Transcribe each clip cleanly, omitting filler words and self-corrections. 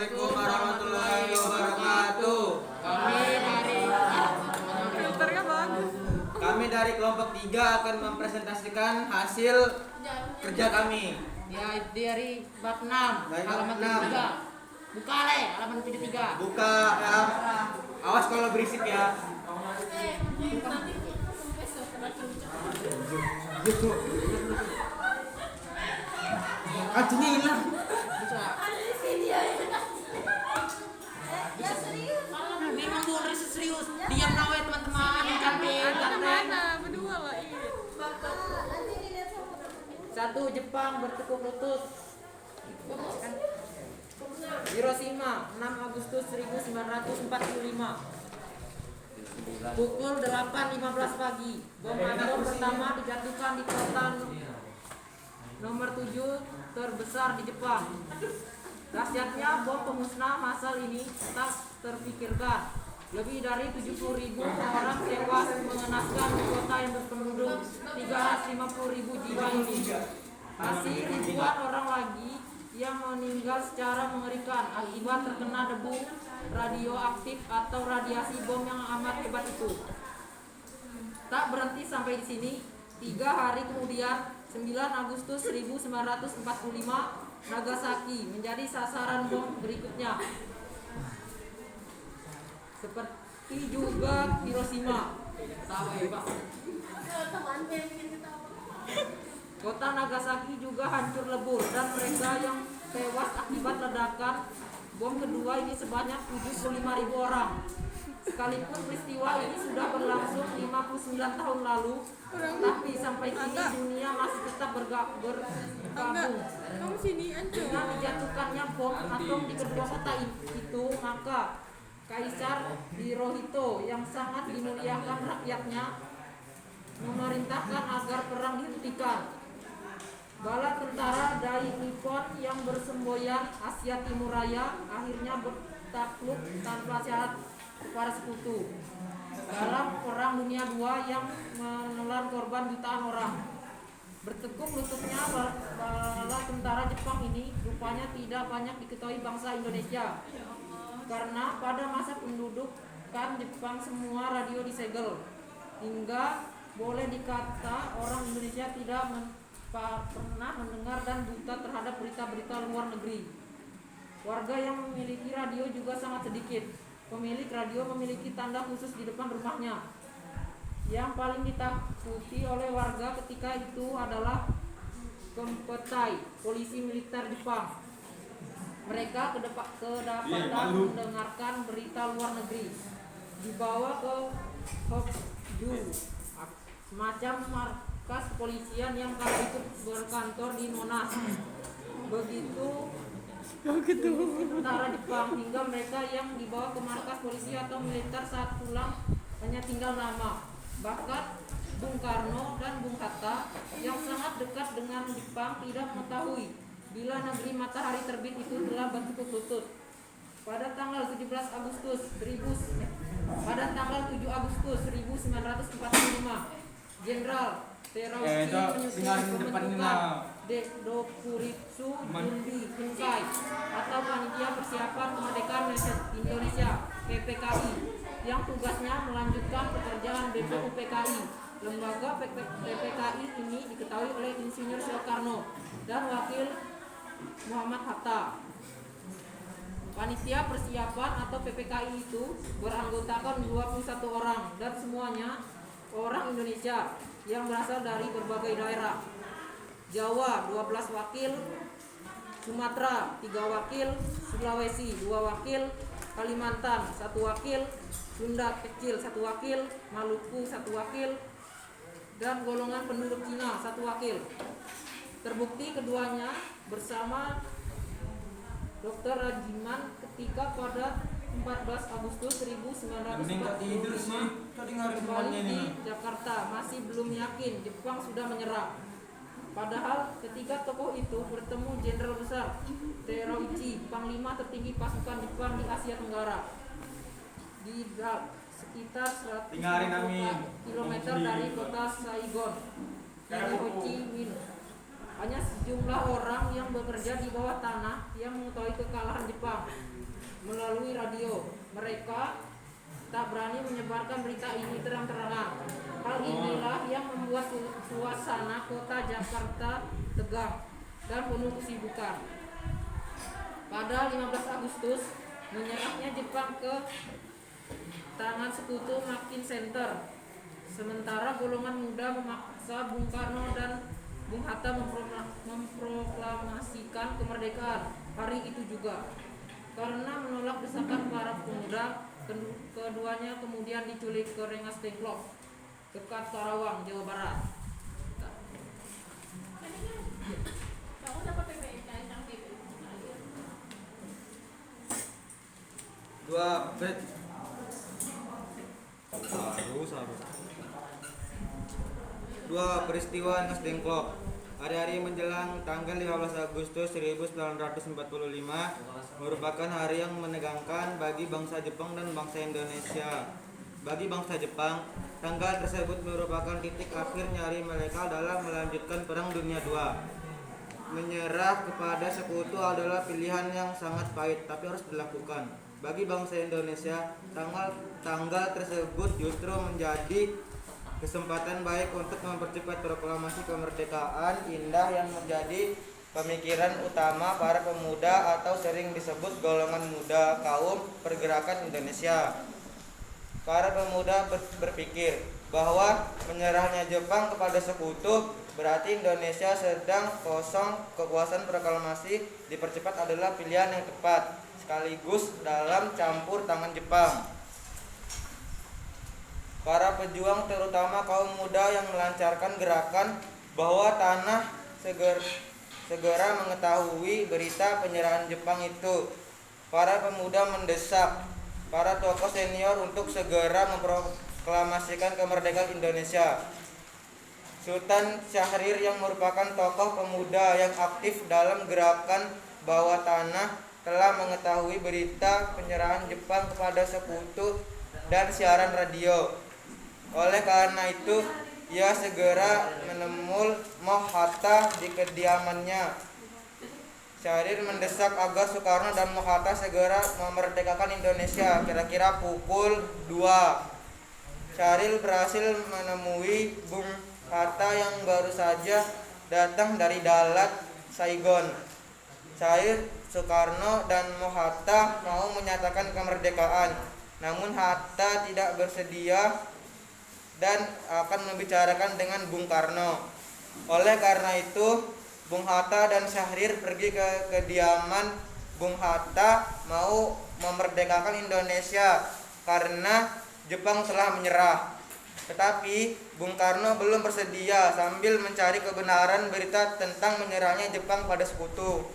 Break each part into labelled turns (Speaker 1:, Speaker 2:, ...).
Speaker 1: Assalamualaikum warahmatullahi wabarakatuh.
Speaker 2: Filternya bagus.
Speaker 1: Kami dari kelompok 3 akan mempresentasikan hasil kerja kami.
Speaker 3: Ya, dari bab 6,
Speaker 1: Dari bab
Speaker 3: halaman
Speaker 1: 6.
Speaker 3: 73. Buka le, halaman 73.
Speaker 1: Buka ya. Awas kalau berisik ya. Aduh hilang.
Speaker 3: Memang tuh riset serius. Diam nawe teman-teman, cantik, cantik.
Speaker 2: Mana? Berdua lah ini.
Speaker 3: Satu, Jepang bertekuk lutut. Hiroshima, 6 Agustus 1945. Pukul 8.15 pagi, bom atom pertama dijatuhkan di kota nomor 7 terbesar di Jepang. Dahsyatnya bom pemusnah massal ini tak terpikirkan. Lebih dari 70.000 orang tewas, mengenaskan kota yang berpenduduk 350.000 jiwa ini. Masih ribuan orang lagi yang meninggal secara mengerikan akibat terkena debu radioaktif atau radiasi bom yang amat hebat itu. Tak berhenti sampai di sini. 3 hari kemudian, 9 Agustus 1945, Nagasaki menjadi sasaran bom berikutnya. Seperti juga Hiroshima. Tahu ya, Pak? Kota Nagasaki juga hancur lebur dan mereka yang tewas akibat ledakan bom kedua ini sebanyak 75.000 orang. Sekalipun peristiwa ini sudah berlangsung 59 tahun lalu, tapi sampai kini dunia masih tetap bergabung
Speaker 2: Kamu sini aja.
Speaker 3: dengan dijatuhkannya bom atom di kedua kota itu. Maka Kaisar Hirohito yang sangat dimuliakan rakyatnya memerintahkan agar perang dihentikan. Bala tentara dari Nippon yang bersemboyan Asia Timur Raya akhirnya bertakluk tanpa syarat para sekutu dalam Perang Dunia II yang menelan korban jutaan orang. Bertekuk lututnya bala tentara Jepang ini rupanya tidak banyak diketahui bangsa Indonesia, karena pada masa pendudukan Jepang semua radio disegel, hingga boleh dikata orang Indonesia tidak pernah mendengar dan buta terhadap berita-berita luar negeri. Warga yang memiliki radio juga sangat sedikit. Pemilik radio memiliki tanda khusus di depan rumahnya. Yang paling ditakuti oleh warga ketika itu adalah Kempetai, polisi militer Jepang. Mereka kedapatan mendengarkan berita luar negeri, dibawa ke Hokju, semacam markas kepolisian yang kala itu berkantor di Monas. Begitu tentara Jepang, hingga mereka yang dibawa ke markas polisi atau militer saat pulang hanya tinggal nama. Bahkan Bung Karno dan Bung Hatta yang sangat dekat dengan Jepang tidak mengetahui bila negeri matahari terbit itu telah bertekuk lutut. Pada tanggal 7 Agustus 1945, Jenderal Terauchi menyusun pembentukan Dokuritsu Jundi Kunkai atau Panitia Persiapan Kemerdekaan Indonesia (PPKI) yang tugasnya melanjutkan pekerjaan BPUPKI. Lembaga PPKI ini diketahui oleh Insinyur Soekarno dan Wakil Muhammad Hatta. Panitia persiapan atau PPKI itu beranggotakan 21 orang dan semuanya orang Indonesia yang berasal dari berbagai daerah. Jawa 12 wakil, Sumatera 3 wakil, Sulawesi 2 wakil, Kalimantan 1 wakil, Sunda kecil 1 wakil, Maluku 1 wakil, dan golongan penduduk Cina 1 wakil. Terbukti keduanya bersama Dr. Rajiman ketika pada 14 Agustus 1945 kembali di Jakarta masih belum yakin Jepang sudah menyerah. Padahal ketika tokoh itu bertemu Jenderal Besar Terauchi, Panglima tertinggi pasukan Jepang di Asia Tenggara, di sekitar 100 km dari kota Saigon, Ho Chi Minh. Hanya sejumlah orang yang bekerja di bawah tanah yang mengetahui kekalahan Jepang. melalui radio. Mereka tak berani menyebarkan berita ini terang-terangan. Hal inilah yang membuat suasana kota Jakarta tegang dan penuh kesibukan. Pada 15 Agustus, menyerahnya Jepang ke tangan sekutu makin center. Sementara golongan muda memaksa Bung Karno dan Bung Hatta memproklamasikan kemerdekaan hari itu juga. Karena menolak desakan para pemuda, keduanya kemudian diculik ke Rengas Dengklok, dekat Karawang, Jawa Barat.
Speaker 1: Dua bet. Dua peristiwa Rengas Dengklok. Hari-hari menjelang tanggal 15 Agustus 1945 merupakan hari yang menegangkan bagi bangsa Jepang dan bangsa Indonesia. Bagi bangsa Jepang, tanggal tersebut merupakan titik akhir nyari mereka dalam melanjutkan Perang Dunia II. Menyerah kepada sekutu adalah pilihan yang sangat pahit, tapi harus dilakukan. Bagi bangsa Indonesia, tanggal tersebut justru menjadi kesempatan baik untuk mempercepat proklamasi kemerdekaan indah yang menjadi pemikiran utama para pemuda atau sering disebut golongan muda kaum pergerakan Indonesia. Para pemuda berpikir bahwa menyerahnya Jepang kepada sekutu berarti Indonesia sedang kosong. Kekuasaan proklamasi dipercepat adalah pilihan yang tepat sekaligus dalam campur tangan Jepang. Para pejuang terutama kaum muda yang melancarkan gerakan bahwa tanah segera mengetahui berita penyerahan Jepang itu. Para pemuda mendesak para tokoh senior untuk segera memproklamasikan kemerdekaan Indonesia. Sultan Syahrir yang merupakan tokoh pemuda yang aktif dalam gerakan bawah tanah telah mengetahui berita penyerahan Jepang kepada sekutu dan siaran radio. Oleh karena itu, ia segera menemui Moh-Hatta di kediamannya. Syahrir mendesak agar Soekarno dan Moh-Hatta segera memerdekakan Indonesia kira-kira pukul 2. Syahrir berhasil menemui Bung Hatta yang baru saja datang dari Dalat, Saigon. Syahrir, Soekarno, dan Moh-Hatta mau menyatakan kemerdekaan, namun Hatta tidak bersedia dan akan membicarakan dengan Bung Karno. Oleh karena itu, Bung Hatta dan Syahrir pergi ke kediaman Bung Hatta mau memerdekakan Indonesia karena Jepang telah menyerah. Tetapi Bung Karno belum bersedia sambil mencari kebenaran berita tentang menyerahnya Jepang pada sekutu.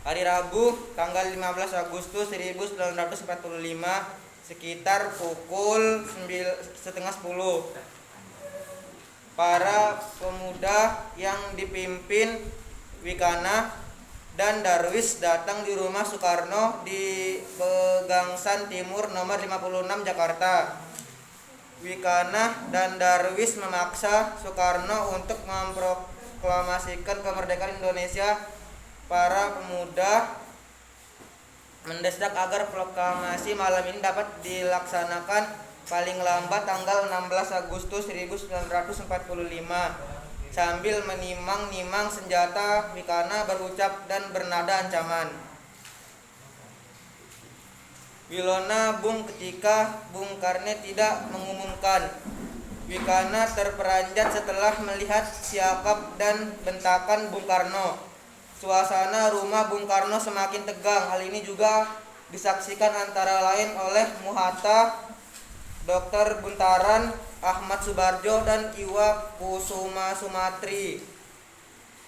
Speaker 1: Hari Rabu, tanggal 15 Agustus 1945, sekitar pukul 9:30, para pemuda yang dipimpin Wikana dan Darwis datang di rumah Soekarno di Pegangsan Timur nomor 56 Jakarta. Wikana dan Darwis memaksa Soekarno untuk memproklamasikan kemerdekaan Indonesia. Para pemuda mendesak agar proklamasi malam ini dapat dilaksanakan paling lambat tanggal 16 Agustus 1945. Sambil menimang-nimang senjata, Wikana berucap dan bernada ancaman. Wilona Bung ketika Bung Karno tidak mengumumkan. Wikana terperanjat setelah melihat sikap dan bentakan Bung Karno. Suasana rumah Bung Karno semakin tegang. Hal ini juga disaksikan antara lain oleh Moh-Hatta, Dr. Buntaran, Ahmad Subarjo, dan Iwa Kusuma Sumatri.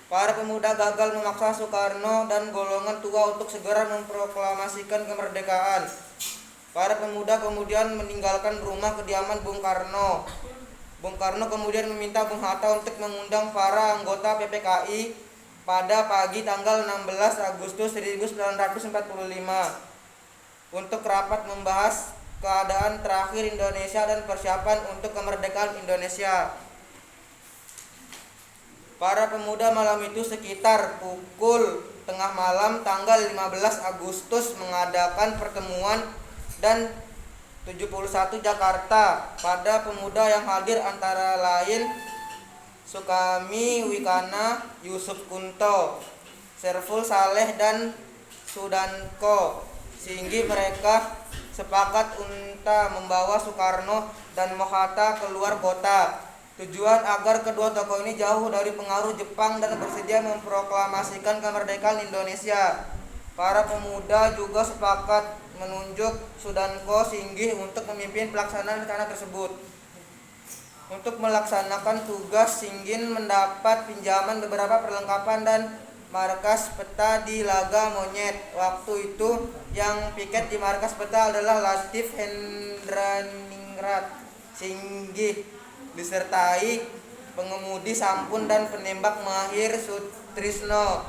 Speaker 1: Para pemuda gagal memaksa Soekarno dan golongan tua untuk segera memproklamasikan kemerdekaan. Para pemuda kemudian meninggalkan rumah kediaman Bung Karno. Bung Karno kemudian meminta Bung Hatta untuk mengundang para anggota PPKI pada pagi tanggal 16 Agustus 1945 untuk rapat membahas keadaan terakhir Indonesia dan persiapan untuk kemerdekaan Indonesia. Para pemuda malam itu sekitar pukul tengah malam tanggal 15 Agustus mengadakan pertemuan dan 71 Jakarta. Pada pemuda yang hadir antara lain Sukami Wikana, Yusuf Kunto, Serful Saleh dan Sudanko. Sehingga mereka sepakat untuk membawa Soekarno dan Mohatta keluar kota. Tujuan agar kedua tokoh ini jauh dari pengaruh Jepang dan bersedia memproklamasikan kemerdekaan Indonesia. Para pemuda juga sepakat menunjuk Sudanko Singgih untuk memimpin pelaksanaan rencana tersebut. Untuk melaksanakan tugas, Singgih mendapat pinjaman beberapa perlengkapan dan markas peta di Laga Monyet. Waktu itu yang piket di markas peta adalah Latif Hendraningrat Singgih disertai pengemudi Sampun dan penembak mahir Sutrisno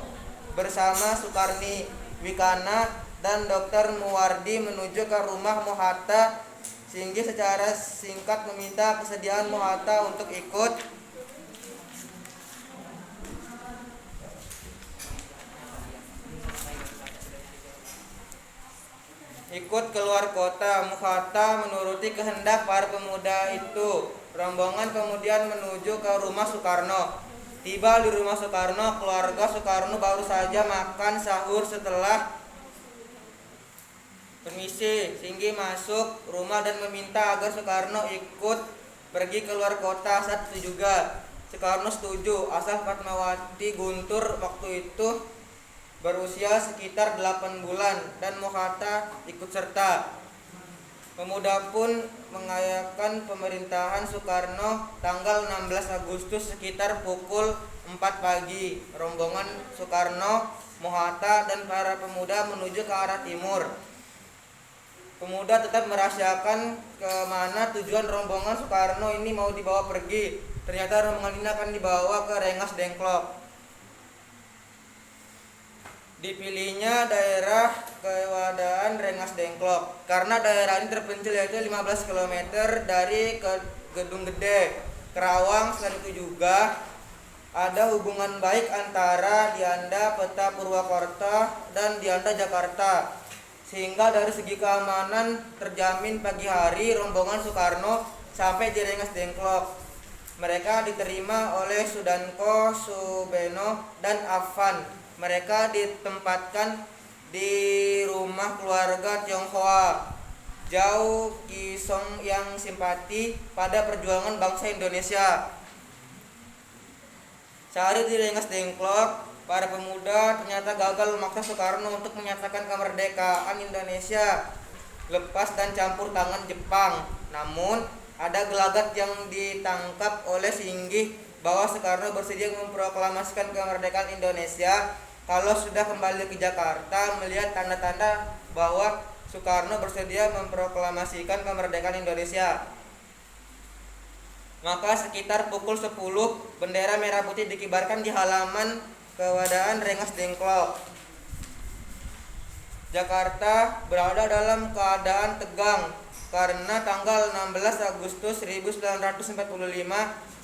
Speaker 1: bersama Sukarni Wikana dan Dr. Muwardi menuju ke rumah Mohatta. Singgih secara singkat meminta kesediaan Mohatta untuk ikut keluar kota. Mohatta menuruti kehendak para pemuda itu. Rombongan kemudian menuju ke rumah Soekarno. Tiba di rumah Soekarno, keluarga Soekarno baru saja makan sahur. Setelah permisi, Singgih masuk rumah dan meminta agar Soekarno ikut pergi keluar kota. Saat itu juga Soekarno setuju, asal Fatmawati Guntur waktu itu berusia sekitar 8 bulan dan Mohatta ikut serta. Pemuda pun mengayakan pemerintahan Soekarno tanggal 16 Agustus sekitar pukul 4 pagi. Rombongan Soekarno, Mohatta dan para pemuda menuju ke arah timur. Pemuda tetap merahasiakan kemana tujuan rombongan Soekarno ini mau dibawa pergi. Ternyata rombongan ini akan dibawa ke Rengas Dengklok. Dipilihnya daerah Kewadaan Rengas Dengklok karena daerah ini terpencil, yaitu 15 km dari Gedung Gede, Kerawang. Selain itu juga ada hubungan baik antara Dianda Peta Purwakarta dan Dianda Jakarta, sehingga dari segi keamanan terjamin. Pagi hari rombongan Soekarno sampai di Rengas Dengklok. Mereka diterima oleh Sudanko, Subeno dan Afan. Mereka ditempatkan di rumah keluarga Tionghoa. Jauh Kisong yang simpati pada perjuangan bangsa Indonesia. Sehari di Rengas Dengklok, para pemuda ternyata gagal memaksa Soekarno untuk menyatakan kemerdekaan Indonesia lepas dan campur tangan Jepang. Namun ada gelagat yang ditangkap oleh Singgih bahwa Soekarno bersedia memproklamasikan kemerdekaan Indonesia kalau sudah kembali ke Jakarta. Melihat tanda-tanda bahwa Soekarno bersedia memproklamasikan kemerdekaan Indonesia, maka sekitar pukul 10 bendera merah putih dikibarkan di halaman Kewadaan Rengas Dengklok. Jakarta berada dalam keadaan tegang karena tanggal 16 Agustus 1945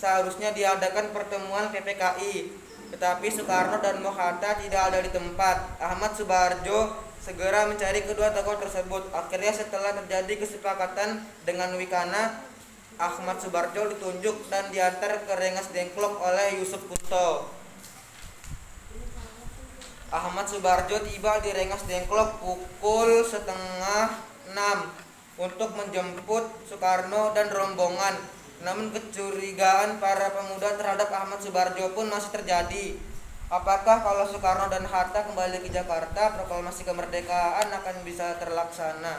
Speaker 1: seharusnya diadakan pertemuan PPKI. Tetapi Soekarno dan Mohatta tidak ada di tempat. Ahmad Subarjo segera mencari kedua tokoh tersebut. Akhirnya setelah terjadi kesepakatan dengan Wikana, Ahmad Subarjo ditunjuk dan diantar ke Rengas Dengklok oleh Yusuf Kunto. Ahmad Subarjo tiba di Rengas Dengklok pukul 5:30 untuk menjemput Soekarno dan rombongan. Namun kecurigaan para pemuda terhadap Ahmad Subarjo pun masih terjadi. Apakah kalau Soekarno dan Hatta kembali ke Jakarta, proklamasi kemerdekaan akan bisa terlaksana?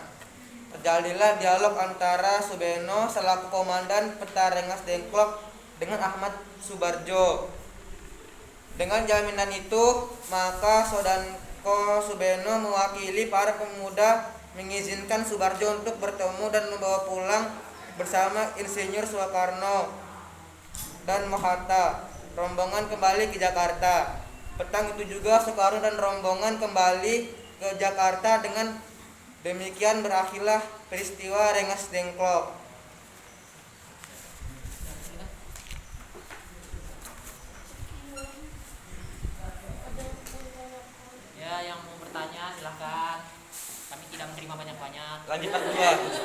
Speaker 1: Terjadilah dialog antara Subeno selaku komandan peta Rengas Dengklok dengan Ahmad Subarjo. Dengan jaminan itu, maka Sodanko Subeno mewakili para pemuda mengizinkan Subarjo untuk bertemu dan membawa pulang bersama Insinyur Soekarno dan Mohatta. Rombongan kembali ke Jakarta. Petang itu juga Soekarno dan rombongan kembali ke Jakarta. Dengan demikian berakhirlah peristiwa Rengas Dengklok.
Speaker 4: yang mau bertanya silahkan. Kami tidak menerima banyak-banyak.
Speaker 1: Lanjut part 2.